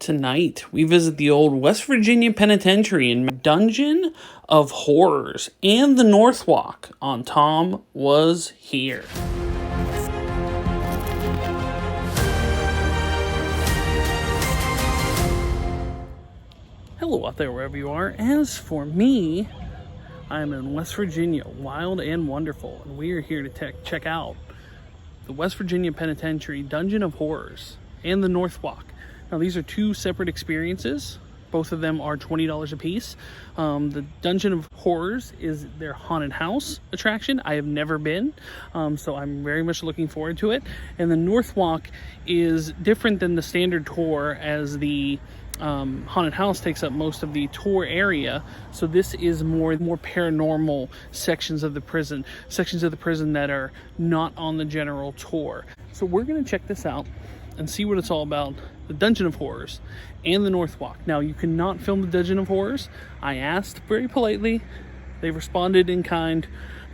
Tonight, we visit the old West Virginia Penitentiary and Dungeon of Horrors and the North Walk on TomWasHere. Hello out there, wherever you are. As for me, I'm in West Virginia, wild and wonderful, and we are here to check out the West Virginia Penitentiary Dungeon of Horrors and the North Walk. Now, these are two separate experiences. Both of them are $20 a piece. The Dungeon of Horrors is their haunted house attraction. I have never been, so I'm very much looking forward to it. And the North Walk is different than the standard tour, as the haunted house takes up most of the tour area. So this is more paranormal sections of the prison that are not on the general tour. So we're going to check this out and see what it's all about. The Dungeon of Horrors and the North Walk. Now, you cannot film the Dungeon of Horrors. I asked very politely. They responded in kind,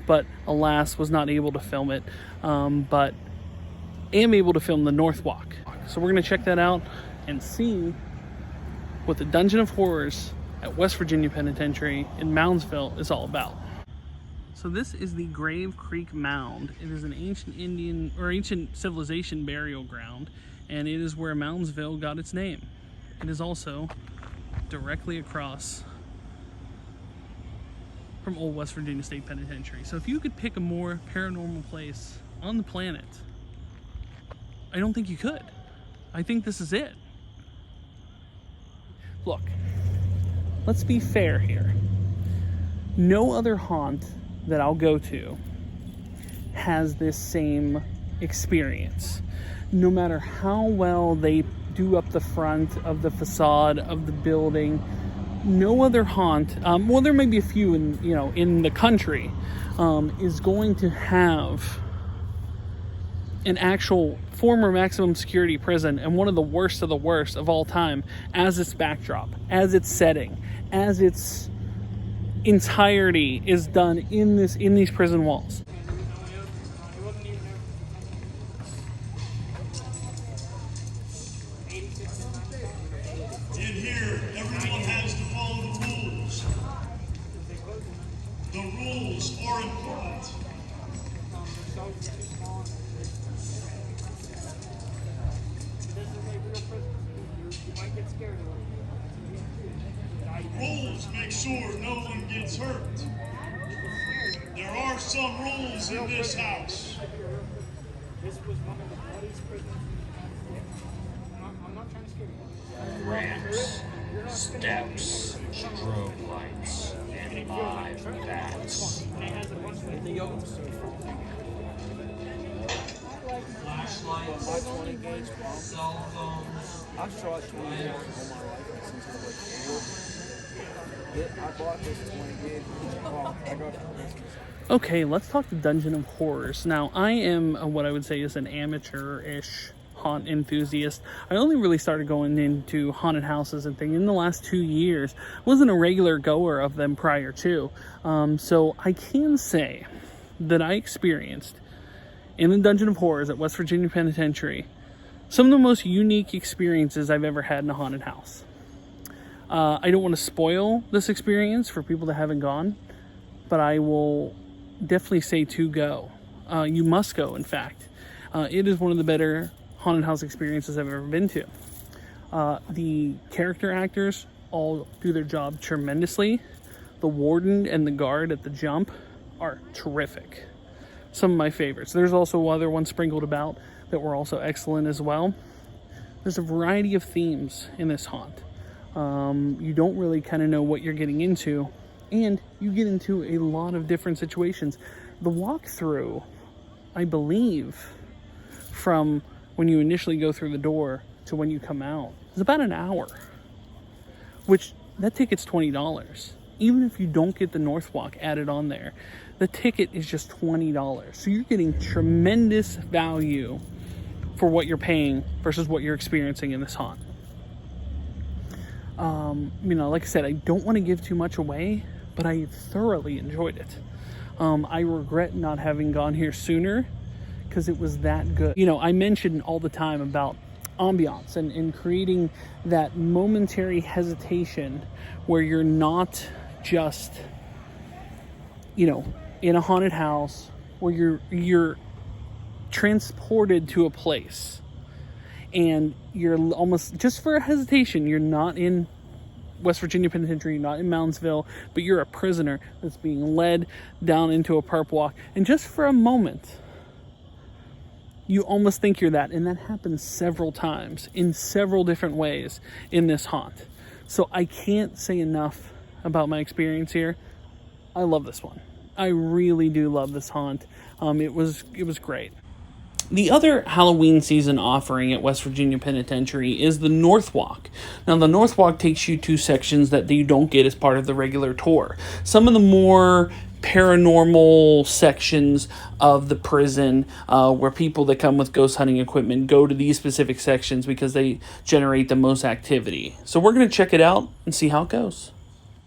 but alas, was not able to film it. But am able to film the North Walk. So we're going to check that out and see what the Dungeon of Horrors at West Virginia Penitentiary in Moundsville is all about. So this is the Grave Creek Mound. It is an ancient civilization burial ground, and it is where Moundsville got its name. It is also directly across from Old West Virginia State Penitentiary. So if you could pick a more paranormal place on the planet, I don't think you could. I think this is it. Look, let's be fair here. No other haunt that I'll go to has this same experience. No matter how well they do up the front of the facade of the building, no other haunt, well, there may be a few in the country, is going to have an actual former maximum security prison and one of the worst of all time as its backdrop, as its setting, as its entirety is done in these prison walls. In here, everyone has to follow the rules. The rules are important. Rules make sure no one gets hurt. There are some rules in this house. This was one of the bloodiest prisons. I'm not trying to scare you. Ramps, steps, strobe lights, and live bats. Flashlights, cell phones. I shot 20 on my life since I was 4. I bought this 20 gig. I got it. Okay, let's talk the Dungeon of Horrors. Now, I am what I would say is an amateur-ish haunt enthusiast. I only really started going into haunted houses and things in the last 2 years. Wasn't a regular goer of them prior to. So I can say that I experienced in the Dungeon of Horrors at West Virginia Penitentiary some of the most unique experiences I've ever had in a haunted house. I don't want to spoil this experience for people that haven't gone, but I will definitely say to go. You must go, in fact. It is one of the better haunted house experiences I've ever been to. The character actors all do their job tremendously. The warden and the guard at the jump are terrific. Some of my favorites. There's also other ones sprinkled about that were also excellent as well. There's a variety of themes in this haunt. You don't really kind of know what you're getting into, and you get into a lot of different situations. The walkthrough, I believe, from when you initially go through the door to when you come out, is about an hour, which that ticket's $20. Even if you don't get the North Walk added on there, the ticket is just $20. So you're getting tremendous value for what you're paying versus what you're experiencing in this haunt. Like I said, I don't want to give too much away, but I thoroughly enjoyed it. I regret not having gone here sooner because it was that good. I mentioned all the time about ambiance and creating that momentary hesitation where you're not just, you know, in a haunted house, where you're transported to a place and you're almost, just for a hesitation, you're not in West Virginia Penitentiary, you're not in Moundsville, but you're a prisoner that's being led down into a perp walk. And just for a moment, you almost think you're that. And that happens several times in several different ways in this haunt. So I can't say enough about my experience here. I love this one. I really do love this haunt. It was great. The other Halloween season offering at West Virginia Penitentiary is the North Walk. Now, the North Walk takes you to sections that you don't get as part of the regular tour. Some of the more paranormal sections of the prison, where people that come with ghost hunting equipment go to these specific sections because they generate the most activity. So we're going to check it out and see how it goes.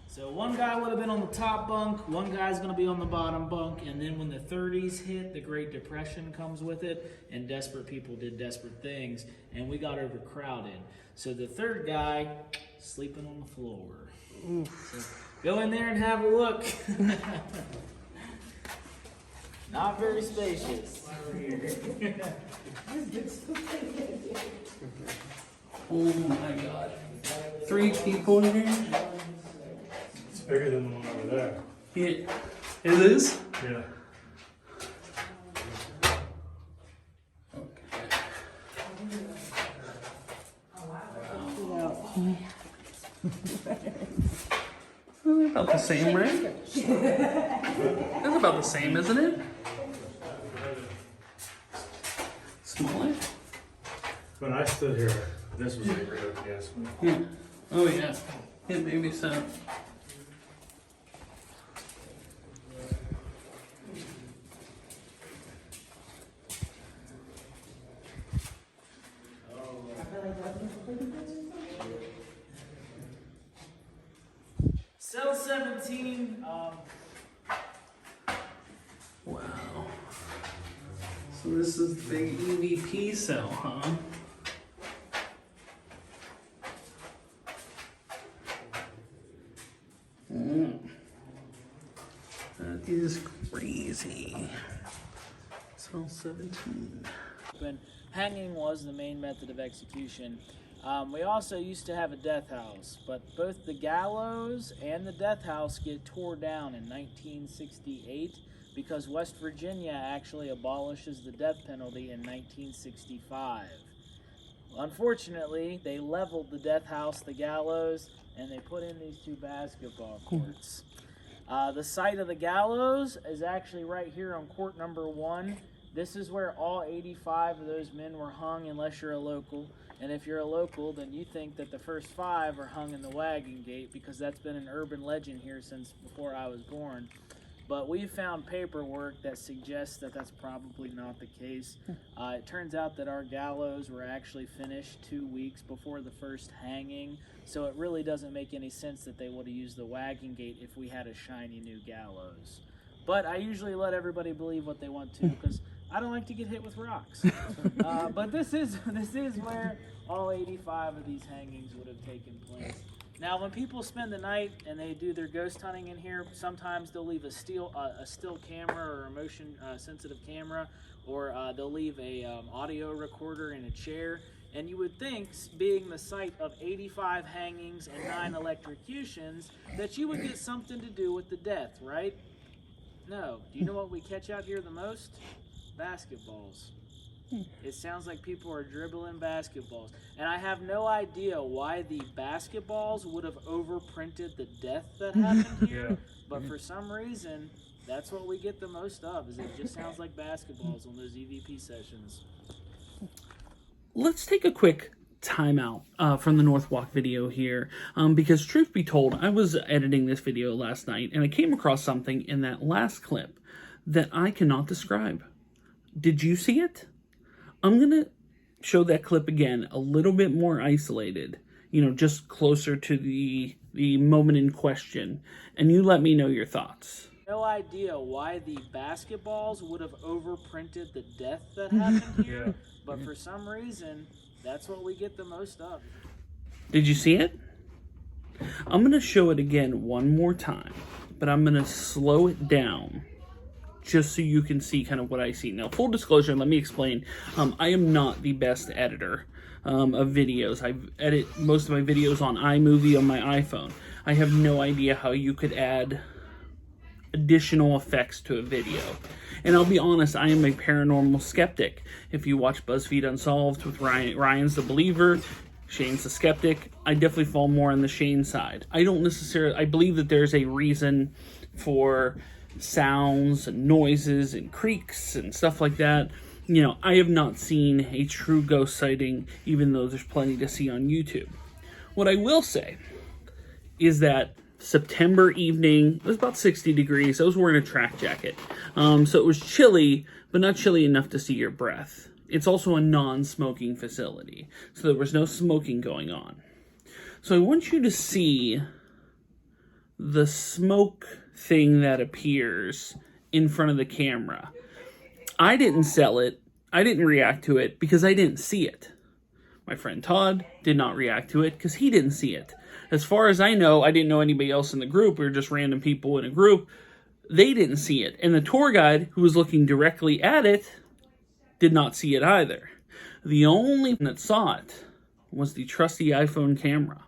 So one guy would have been on the top bunk, one guy's going to be on the bottom bunk, and then when the 30s hit, the Great Depression comes with it, and desperate people did desperate things, and we got overcrowded. So the third guy, sleeping on the floor. So go in there and have a look. Not very spacious. Oh my God. 3 people in here? It's bigger than the one over there. Yeah. It is? Yeah. They're about the same, right? That's about the same, isn't it? Smaller? When I stood here, this was bigger, yes. Yeah. Oh yeah. Yeah, maybe so. Cell 17, Wow. So this is the big EVP cell, huh? That is crazy. Cell 17. when hanging was the main method of execution. We also used to have a death house, but both the gallows and the death house get tore down in 1968 because West Virginia actually abolishes the death penalty in 1965. Unfortunately, they leveled the death house, the gallows, and they put in these 2 basketball courts. The site of the gallows is actually right here on court number 1. This is where all 85 of those men were hung, unless you're a local. And if you're a local, then you think that the first 5 are hung in the wagon gate, because that's been an urban legend here since before I was born. But we found paperwork that suggests that that's probably not the case. It turns out that our gallows were actually finished 2 weeks before the first hanging, so it really doesn't make any sense that they would have used the wagon gate if we had a shiny new gallows. But I usually let everybody believe what they want to, because I don't like to get hit with rocks. But this is where all 85 of these hangings would have taken place. Now, when people spend the night and they do their ghost hunting in here, sometimes they'll leave a still camera or a motion sensitive camera, or they'll leave a audio recorder in a chair. And you would think, being the site of 85 hangings and 9 electrocutions, that you would get something to do with the death, right? No. Do you know what we catch out here the most? Basketballs. It sounds like people are dribbling basketballs. And I have no idea why the basketballs would have overprinted the death that happened here. Yeah. But for some reason, that's what we get the most of, is it just sounds like basketballs on those EVP sessions. Let's take a quick timeout from the North Walk video here, because truth be told, I was editing this video last night and I came across something in that last clip that I cannot describe. Did you see it? I'm gonna show that clip again, a little bit more isolated, just closer to the moment in question, and you let me know your thoughts. No idea why the basketballs would have overprinted the death that happened here, but for some reason, That's what we get the most of. Did you see it? I'm going to show it again one more time, but I'm going to slow it down just so you can see kind of what I see. Now, full disclosure, let me explain. I am not the best editor of videos. I edit most of my videos on iMovie on my iPhone. I have no idea how you could add additional effects to a video. And I'll be honest, I am a paranormal skeptic. If you watch BuzzFeed Unsolved with Ryan's the believer, Shane's the skeptic, I definitely fall more on the Shane side. I believe that there's a reason for sounds and noises and creaks and stuff like that. You know, I have not seen a true ghost sighting, even though there's plenty to see on YouTube. What I will say is that September evening, it was about 60 degrees. I was wearing a track jacket. So it was chilly, but not chilly enough to see your breath. It's also a non-smoking facility, so there was no smoking going on. So I want you to see the smoke thing that appears in front of the camera. I didn't sell it. I didn't react to it because I didn't see it. My friend Todd did not react to it because he didn't see it. As far as I know, I didn't know anybody else in the group. We were just random people in a group. They didn't see it. And the tour guide, who was looking directly at it, did not see it either. The only one that saw it was the trusty iPhone camera.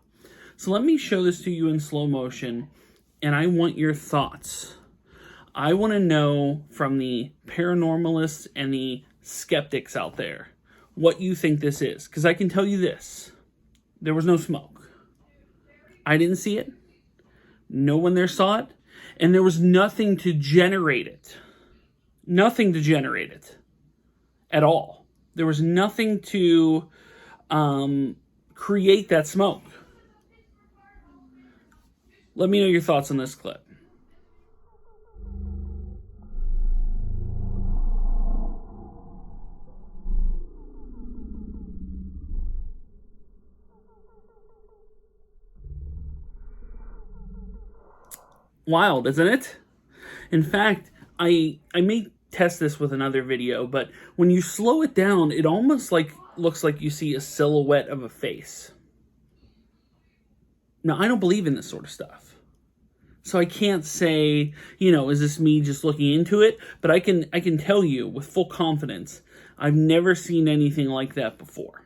So let me show this to you in slow motion, and I want your thoughts. I want to know from the paranormalists and the skeptics out there what you think this is. Because I can tell you this. There was no smoke. I didn't see it. No one there saw it. And there was nothing to generate it. Nothing to generate it. At all. There was nothing to create that smoke. Let me know your thoughts on this clip. Wild, isn't it? In fact, I may test this with another video, but when you slow it down, it almost looks like you see a silhouette of a face. Now, I don't believe in this sort of stuff. So I can't say, you know, is this me just looking into it? But I can tell you with full confidence, I've never seen anything like that before.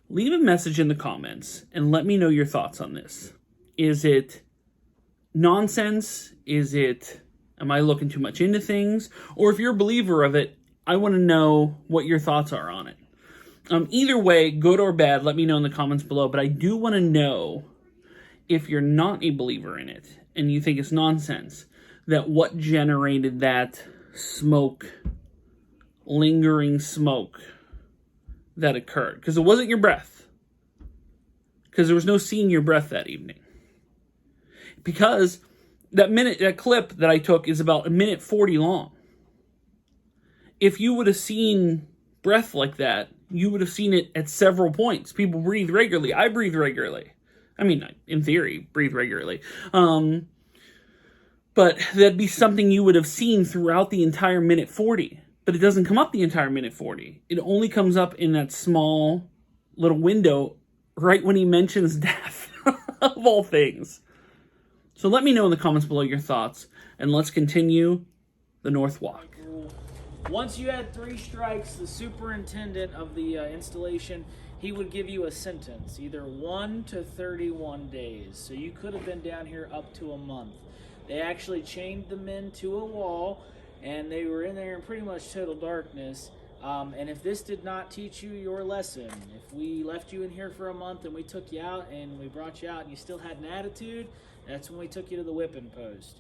Leave a message in the comments and let me know your thoughts on this. Is it nonsense? Am I looking too much into things? Or if you're a believer of it, I want to know what your thoughts are on it. Either way, good or bad, let me know in the comments below. But I do want to know, if you're not a believer in it and you think it's nonsense, that what generated that smoke, lingering smoke that occurred. Because it wasn't your breath. Because there was no seeing your breath that evening. Because that clip that I took is about 1:40 long. If you would have seen breath like that, you would have seen it at several points. People breathe regularly. I breathe regularly. I mean, in theory, breathe regularly. But that'd be something you would have seen throughout the entire 1:40. But it doesn't come up the entire 1:40. It only comes up in that small little window right when he mentions death, of all things. So let me know in the comments below your thoughts, and let's continue the North Walk. Once you had 3 strikes, the superintendent of the installation, he would give you a sentence, either 1 to 31 days. So you could have been down here up to a month. They actually chained the men to a wall, and they were in there in pretty much total darkness. And if this did not teach you your lesson, if we left you in here for a month and we took you out and we brought you out and you still had an attitude, that's when we took you to the whipping post.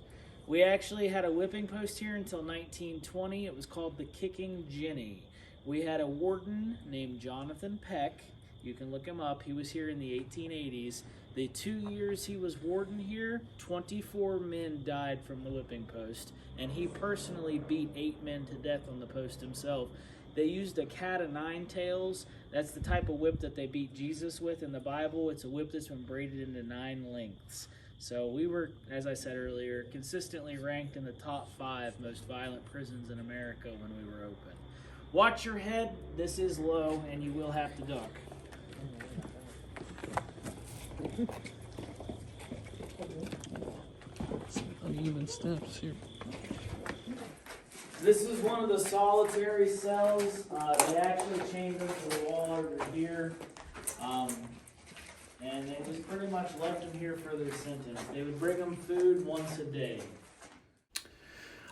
We actually had a whipping post here until 1920. It was called the Kicking Jenny. We had a warden named Jonathan Peck. You can look him up. He was here in the 1880s. The 2 years he was warden here, 24 men died from the whipping post, and he personally beat 8 men to death on the post himself. They used a cat of 9 tails. That's the type of whip that they beat Jesus with in the Bible. It's a whip that's been braided into 9 lengths. So we were, as I said earlier, consistently ranked in the top 5 most violent prisons in America when we were open. Watch your head. This is low, and you will have to duck. Uneven steps here. This is one of the solitary cells. They actually chained them to the wall over here. And they just pretty much left them here for their sentence. They would bring them food once a day.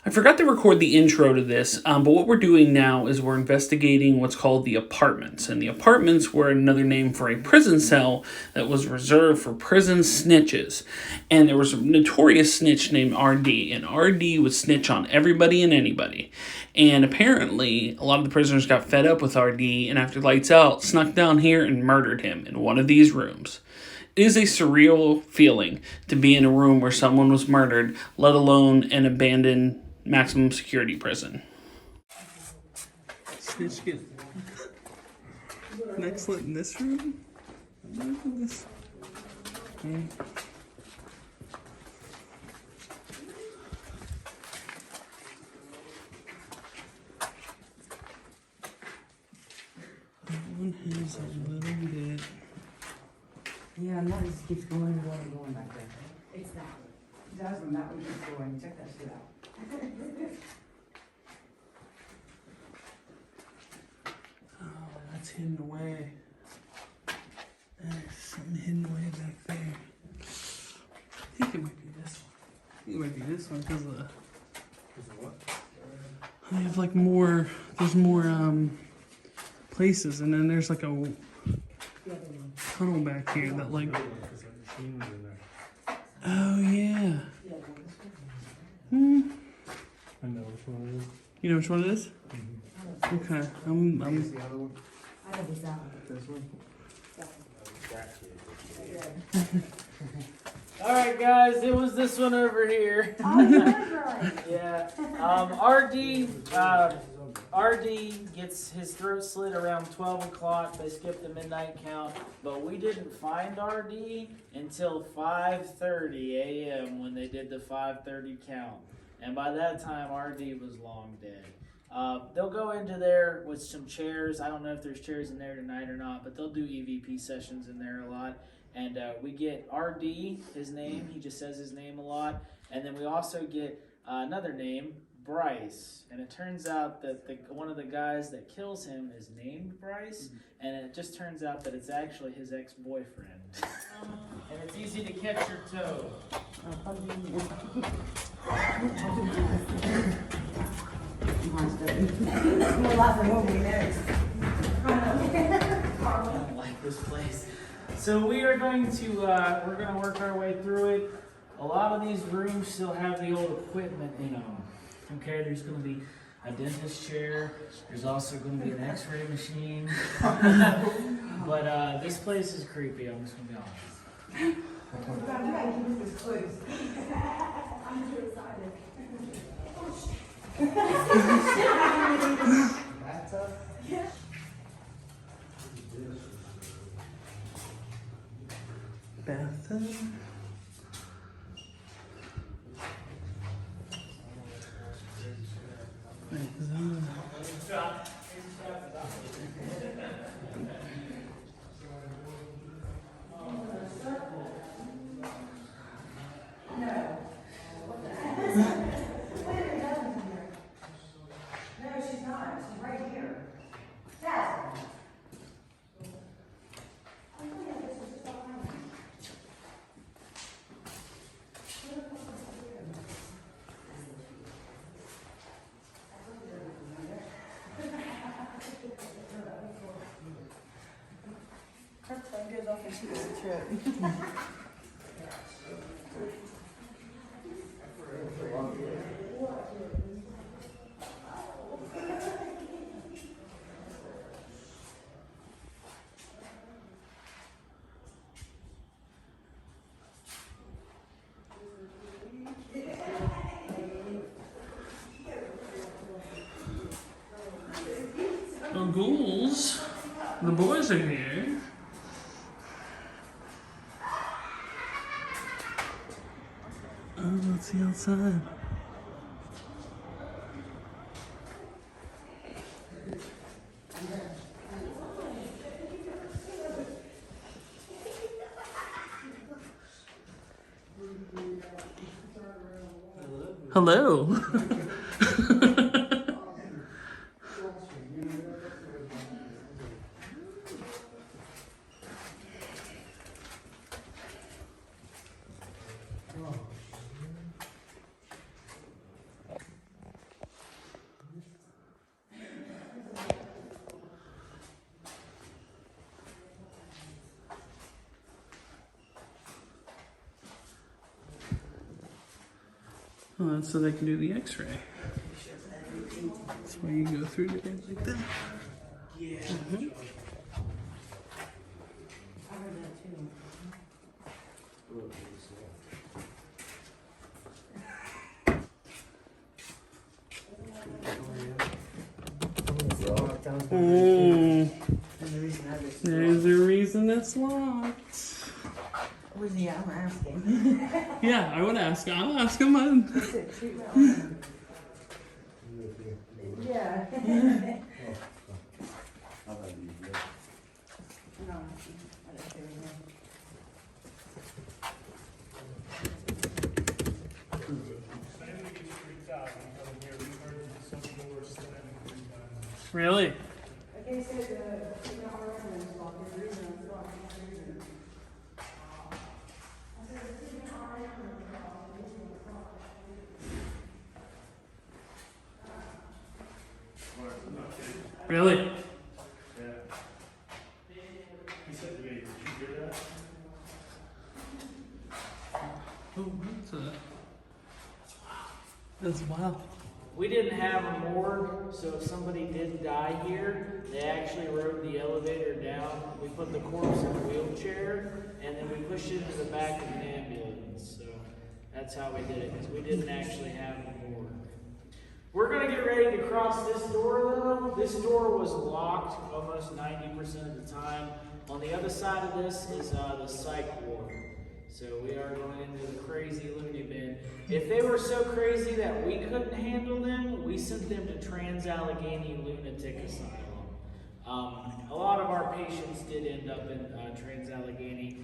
I forgot to record the intro to this, but what we're doing now is we're investigating what's called the apartments. And the apartments were another name for a prison cell that was reserved for prison snitches. And there was a notorious snitch named RD, and RD would snitch on everybody and anybody. And apparently, a lot of the prisoners got fed up with RD, and after lights out, snuck down here and murdered him in one of these rooms. It is a surreal feeling to be in a room where someone was murdered, let alone an abandoned maximum security prison. Snitch get next lit in this room? This. Okay. One has a little bit. Yeah, and that just keeps going and going and going back there. It's that. It does when that one keeps going. Check that shit out. Oh, that's hidden away. There's something hidden away back there. I think it might be this one. I think it might be this one because of the. I have like more. There's more places, and then there's like a tunnel back here that like. Oh yeah. I know which one it is. You know which one it is? Mm-hmm. Okay. I'm. The other one? I know this out. This one? All right, guys, it was this one over here. Yeah. RD gets his throat slit around 12 o'clock. They skipped the midnight count, but we didn't find RD until 5:30 a.m. when they did the 5:30 count. And by that time, RD was long dead. They'll go into there with some chairs. I don't know if there's chairs in there tonight or not, but they'll do EVP sessions in there a lot. And we get RD, his name. He just says his name a lot. And then we also get another name, Bryce. And it turns out that one of the guys that kills him is named Bryce. And it just turns out that it's actually his ex-boyfriend. And it's easy to catch your toe. More laughing over there. I don't like this place. So we are going to work our way through it. A lot of these rooms still have the old equipment in them. Okay, there's going to be a dentist chair. There's also going to be an X-ray machine. But this place is creepy. I'm just going to be honest. I'm too excited. Bathtub. Goes off and she goes a trip. Oh, ghouls. The boys are here. Oh, let's see outside. Hello. Oh, that's so they can do the x-ray. That's why you go through the bed like that. Yeah. There's a reason that's locked. Where's he? I'm asking. Yeah, I would ask. I'll ask him. Yeah. Really? Really? Yeah. He said to me, did you hear that? Oh, what's that? That's wild. We didn't have a morgue, so if somebody did die here, they actually rode the elevator down. We put the corpse in a wheelchair, and then we pushed it into the back of an ambulance. So that's how we did it, because we didn't actually have a morgue. We're going to get ready to cross this door, though. This door was locked almost 90% of the time. On the other side of this is the psych ward. So we are going into the crazy loony bin. If they were so crazy that we couldn't handle them, we sent them to Trans-Allegheny Lunatic Asylum. A lot of our patients did end up in Trans-Allegheny.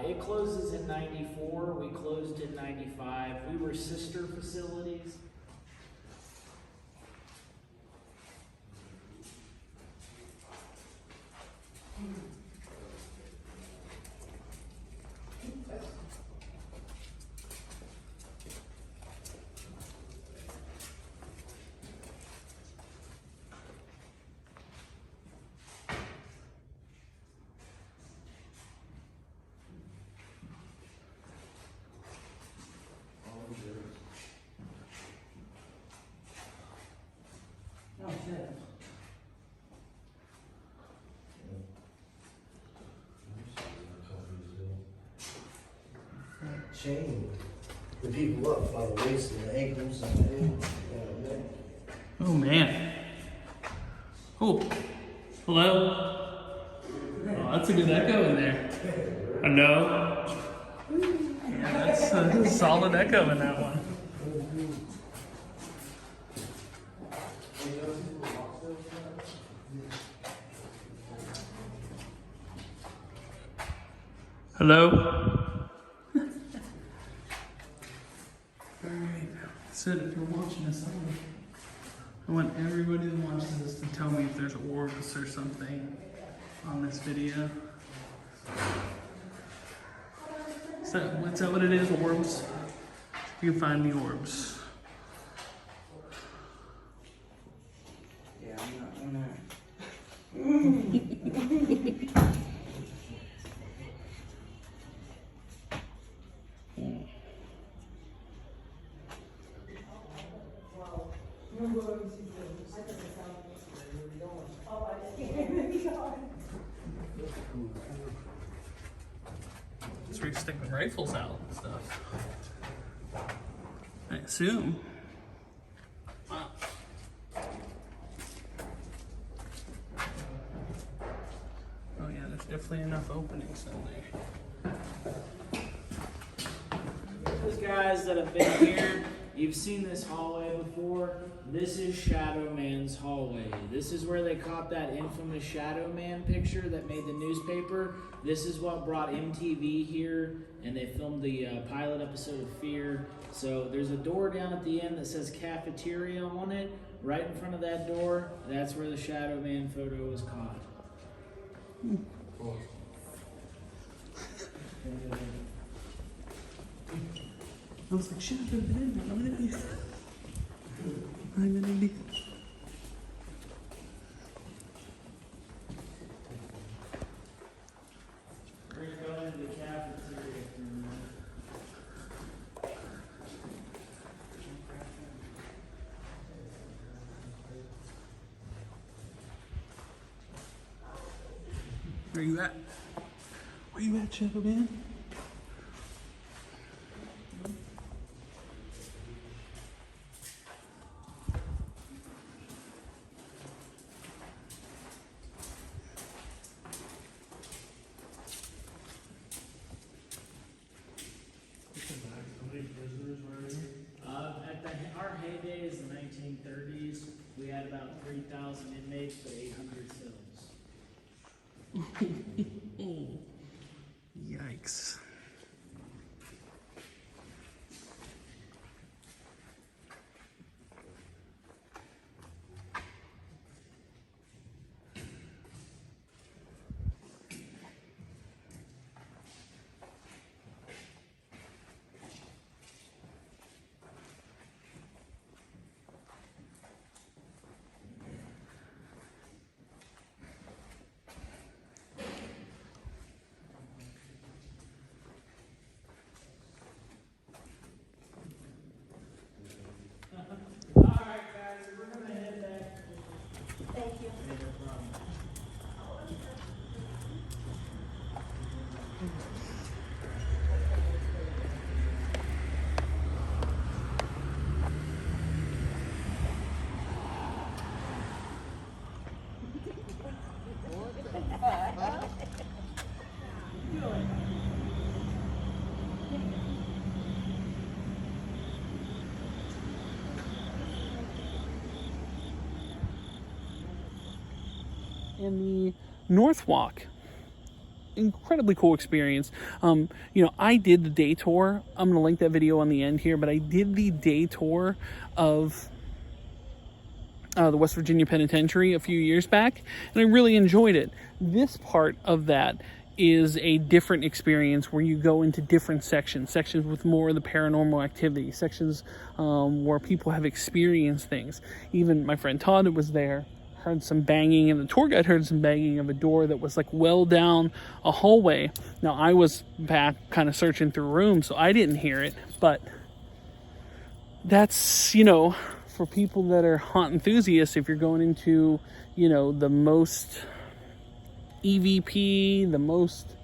It closes in 94. We closed in 95. We were sister facilities. Oh, shit. Chain the people up by the waist and the ankles and the head. Oh man. Oh, hello. Oh, that's a good echo in there. I know. Yeah, that's a solid echo in that one. Hello. Sid, if you're watching this, I want everybody that watches this to tell me if there's orbs or something on this video. Is that what it is, orbs? You can find the orbs. Yeah, I'm not. That's where you stick the rifles out and stuff. I assume. Wow. Oh yeah, there's definitely enough openings in there. Those guys that have been here, You've seen this hallway before. This is Shadow Man's hallway. This is where they caught that infamous Shadow Man picture that made the newspaper. This is what brought MTV here, and they filmed the pilot episode of Fear. So there's a door down at the end that says cafeteria on it. Right in front of that door, that's where the Shadow Man photo was caught. I was like, shit, I've been in there. I'm an idiot. I'm an idiot. We're going to go into the cafeteria for a minute. Where you at? Where you at, Shadow Man? Our heydays, the 1930s, we had about 3,000 inmates, but 800 cells. Yikes. And the North Walk, incredibly cool experience. I did the day tour. I'm gonna link that video on the end here, but I did the day tour of the West Virginia Penitentiary a few years back, and I really enjoyed it. This part of that is a different experience where you go into different sections with more of the paranormal activity, sections where people have experienced things. Even my friend Todd was there, heard some banging, and the tour guide heard some banging of a door that was like well down a hallway. Now I was back kind of searching through rooms, so I didn't hear it, but that's, for people that are haunt enthusiasts, if you're going into, the most EVP, the most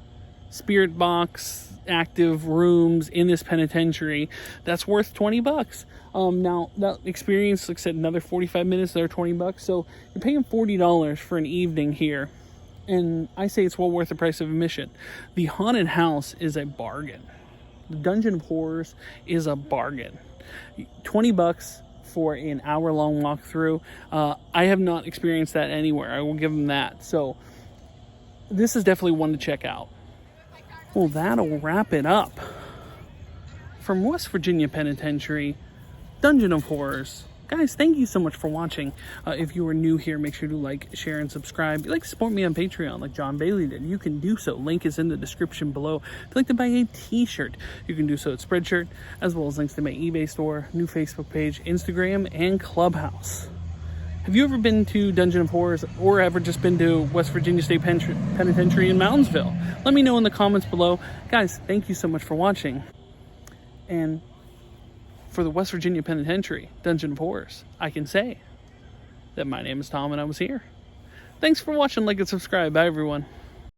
spirit box active rooms in this penitentiary, that's worth $20. Now that experience, like I said, another 45 minutes, they're $20. So you're paying $40 for an evening here. And I say it's well worth the price of admission. The haunted house is a bargain. The Dungeon of Horrors is a bargain. $20 for an hour-long walkthrough. I have not experienced that anywhere. I will give them that. So this is definitely one to check out. Well, that'll wrap it up. From West Virginia Penitentiary, Dungeon of Horrors. Guys, thank you so much for watching. If you are new here, make sure to like, share, and subscribe. If you'd like to support me on Patreon like John Bailey did, you can do so. Link is in the description below. If you'd like to buy a t-shirt, you can do so at Spreadshirt, as well as links to my eBay store, new Facebook page, Instagram, and Clubhouse. Have you ever been to Dungeon of Horrors or ever just been to West Virginia State Penitentiary in Moundsville? Let me know in the comments below. Guys, thank you so much for watching. And for the West Virginia Penitentiary, Dungeon of Horrors, I can say that my name is Tom and I was here. Thanks for watching, like and subscribe. Bye, everyone.